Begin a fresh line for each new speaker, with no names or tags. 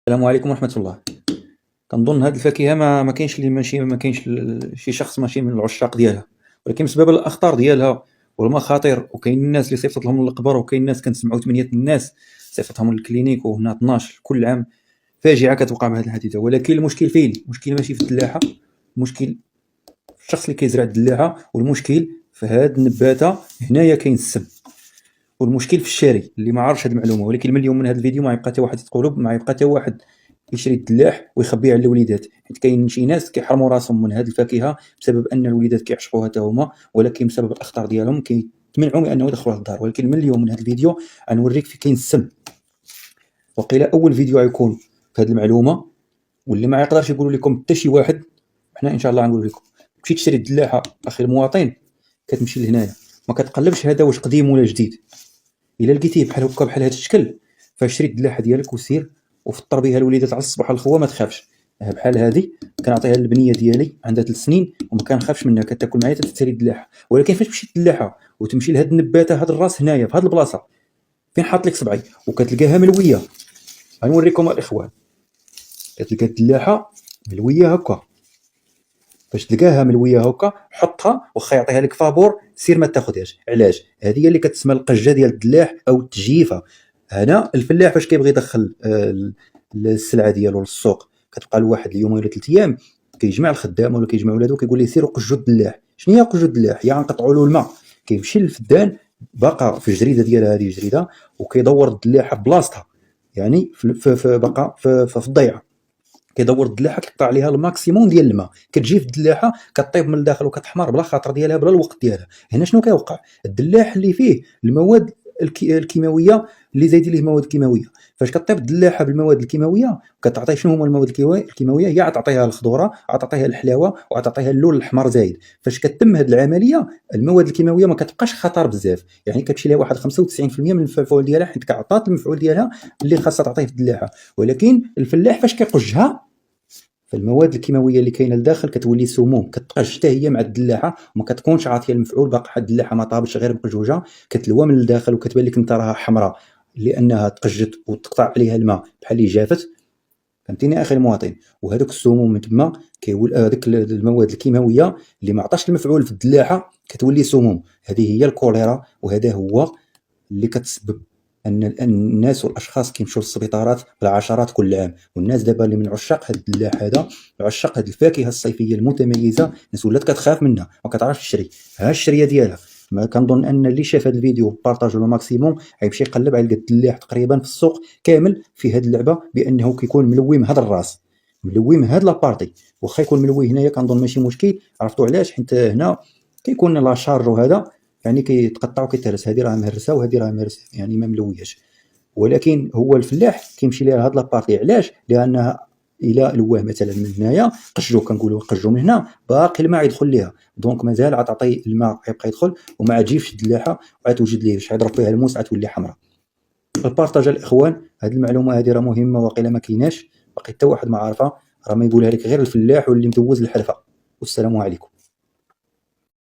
السلام عليكم ورحمة الله. كنظن هاد الفاكهة ما كاينش اللي ماشي ما كاينش شي شخص ماشي من العشاق ديالها، ولكن بسبب الأخطار ديالها والمخاطر، وكاين الناس اللي صيفط لهم للقبر، وكاين الناس كنسمعوا 8 الناس صيفطهم للكلينيك وهنا 12 كل عام. فاجعة كتوقع بهاد الحديثة، ولكن المشكل فين؟ المشكل ماشي في الدلاحة، المشكل في الشخص اللي كيزرع الدلاحة، والمشكل في هاد النباتة هنايا كاين السم، والمشكل في الشاري اللي ما عارفش هاد المعلومة. ولكن من اليوم من هاد الفيديو ما يبقى حتى واحد يتقلب، ما يبقى حتى واحد يشري الدلاح ويخبيه على الوليدات، حيت كاين شي ناس كيحرموا راسهم من هذه الفاكهه بسبب ان الوليدات كيعشقوها حتى هما، ولكن بسبب الاخطار ديالهم كيتمنعوا من انه يدخلوا للدار. ولكن من اليوم من هذا الفيديو غنوريك في كاين السم، وقيل اول فيديو غيكون في هذه المعلومه، واللي ما يقدرش يقول لكم حتى شي واحد، حنا ان شاء الله غنقول لكم. مشي تشري الدلاحه اخي المواطن، كتمشي لهنايا، ما كتقلبش هذا واش قديم ولا جديد. الا لقيتيه بحال هكا بحال هذا الشكل، فشري الدلاحه ديالك وسير وفطر بها الوليدات على الصباح الخوا، ما تخافش. بحال هذه كنعطيها للبنيه ديالي عندها 3 سنين وما كنخافش منها، كتاكل معايا تتسالي الدلاحه. ولكن فاش تمشي الدلاحه وتمشي لهاد النباته، هاد الراس هنايا في هاد البلاصه فين حاط لك صبعي، وكتلقاها ملويه، غنوريكم الاخوان. كتلقى الدلاحه ملويه هكا، فاش تلقاها ملويه هكا حطها، واخا يعطيها لك فابور سير ما تاخذهاش. علاش؟ هذه هي اللي كتسمى القجه ديال الدلاح او التجيفه. هنا الفلاح فاش كيبغي يدخل السلعه ديالو للسوق، كتبقى له واحد اليوم ولا 3 ايام، كيجمع الخدام ولا كيجمع ولادو، كيقول ليه سيروا قجوا الدلاح. شنو هي قجوا الدلاح؟ هي غنقطعوا له الماء، كيمشي للفدان باقا في الجريده ديالها، هذه جريده، وكيدور الدلاحه بلاصتها، يعني باقا في الضيعه، كيدور الدلاحه كيقطع عليها الماكسيموم ديال الماء، كتجي في الدلاحه كطيب من الداخل وكتحمر بلا خاطر ديالها بلا الوقت ديالها. هنا شنو كيوقع؟ الدلاح اللي فيه المواد الكيماويه اللي زايدين ليه مواد كيماويه، فاش كطيب الدلاحه بالمواد الكيماويه كتعطي شنو هما المواد الكيماويه؟ هي تعطيها الخضوره، تعطيها الحلاوه، وتعطيها اللون الاحمر زايد. فاش كتم هذه العمليه، المواد الكيماويه ما كتبقاش خطر بزاف، يعني كتشي لها واحد 95% من المفعول ديالها، حيت كعطات المفعول ديالها اللي خاصها تعطيه في الدلاحه. ولكن الفلاح فاش كيقجها، فالمواد الكيماويه اللي كاينه لداخل كتولي سموم، كتبقاش حتى هي مع الدلاحه، وما كتكونش عاطيه المفعول، باقا الدلاحه ما طابش غير مقجوجه، كتلوى من الداخل وكتبان لك انت راها حمراء لانها تقجت وتقطع عليها الماء بحال اللي جافت. فهمتيني اخي المواطن؟ وهذوك السموم من تما هذوك المواد الكيماويه اللي ما عطاش المفعول في الدلاحه كتولي سموم. هذه هي الكوليرا، وهذا هو اللي كتسبب ان الناس والاشخاص كيمشيو للسبيطارات بالعشرات كل عام. والناس دابا اللي من عشاق هذا الدلاح هذا، عشاق هذه الفاكهه الصيفيه المتميزه، الناس ولات كتخاف منها، ما كتعرفش تشري. ها الشريه ديالها، ما كنظن ان اللي شاف هذا الفيديو بارطاجو لو ماكسيموم غيمشي يقلب على الدلاح تقريبا في السوق كامل في هذه اللعبه، بانه كيكون ملوي من هذا الراس، ملوي من هذا لابارتي. واخا يكون ملوي هنايا كنظن ماشي مشكل، عرفتوا علاش؟ حيت هنا كيكون لا شارج وهذا، يعني كيتقطع وكيتهرس، هذه راه مهرسه وهذه راه مهرسه، يعني ما ملوياش. ولكن هو الفلاح كيمشي ليها هاد لابارتي. علاش؟ لانها الى لواه مثلا من هنايا قجو، كنقولوا قجو من هنا، باقي الماء يدخل ليها، دونك مازال عتعطي الماء يبقى يدخل، وما تجيبش الدلاحه وغتوجد ليه باش يضرب فيها الموس غتولي حمراء. البارطاج الاخوان، هذه المعلومه هذه راه مهمه، واقيلا ما كايناش باقي حتى واحد ما عارفها، راه ما يقولها لك غير الفلاح واللي مدوز الحرفه. والسلام عليكم.